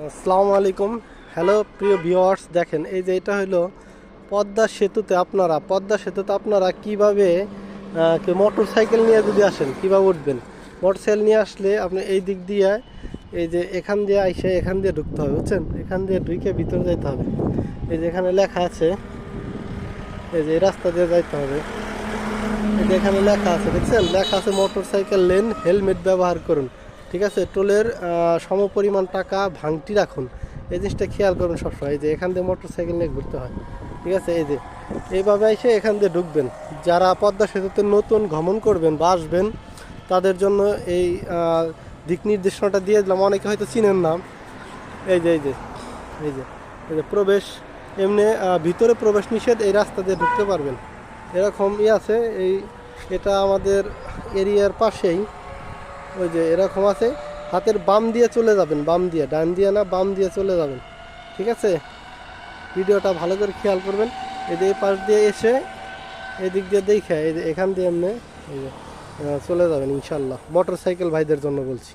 আসসালামু আলাইকুম। হ্যালো প্রিয় ভিউয়ার্স, দেখেন এই যে এটা হলো পদ্মা সেতুতে আপনারা কিভাবে মোটর সাইকেল নিয়ে যদি আসেন কিভাবে উঠবেন। মোটর সাইকেল নিয়ে আসলে আপনি এই দিক দিয়ে এই যে এখান দিয়ে আইসে এখান দিয়ে ঢুকতে হবে, বুঝছেন? এখান দিয়ে ঢুকে ভিতরে যাইতে হবে। এই যে এখানে লেখা আছে, এই যে এই রাস্তা দিয়ে যাইতে হবে। এই যে এখানে লেখা আছে, দেখছেন? লেখা আছে মোটর সাইকেল লেন, হেলমেট ব্যবহার করুন। ঠিক আছে, টোলের সমপরিমাণ টাকা ভাঙতি রাখুন। এই জিনিসটা খেয়াল করুন সবসময়। এই যে এখান দিয়ে মোটর সাইকেল নিয়ে ঘুরতে হয়। ঠিক আছে, এই যে এইভাবে এসে এখান দিয়ে ঢুকবেন। যারা পদ্মা সেতুতে নতুন ভ্রমণ করবেন বা আসবেন তাদের জন্য এই দিক নির্দেশনাটা দিয়ে দিলাম। অনেকে হয়তো চিনেন না। এই যে এই যে এই যে এই যে প্রবেশ এমনি ভিতরে প্রবেশ নিষেধ, এই রাস্তা দিয়ে ঢুকতে পারবেন এরকম আছে। এটা আমাদের এরিয়ার পাশেই। ওই যে এরকম আছে, হাতের বাম দিয়ে চলে যাবেন, বাম দিয়ে, ডান দিয়ে না, বাম দিয়ে চলে যাবেন। ঠিক আছে, ভিডিওটা ভালো করে খেয়াল করবেন। এই যে এই পাশ দিয়ে এসে এদিক দিয়ে দেখে এই যে এখান দিয়ে এমনি এই যে চলে যাবেন ইনশাল্লাহ। মোটর সাইকেল ভাইদের জন্য বলছি।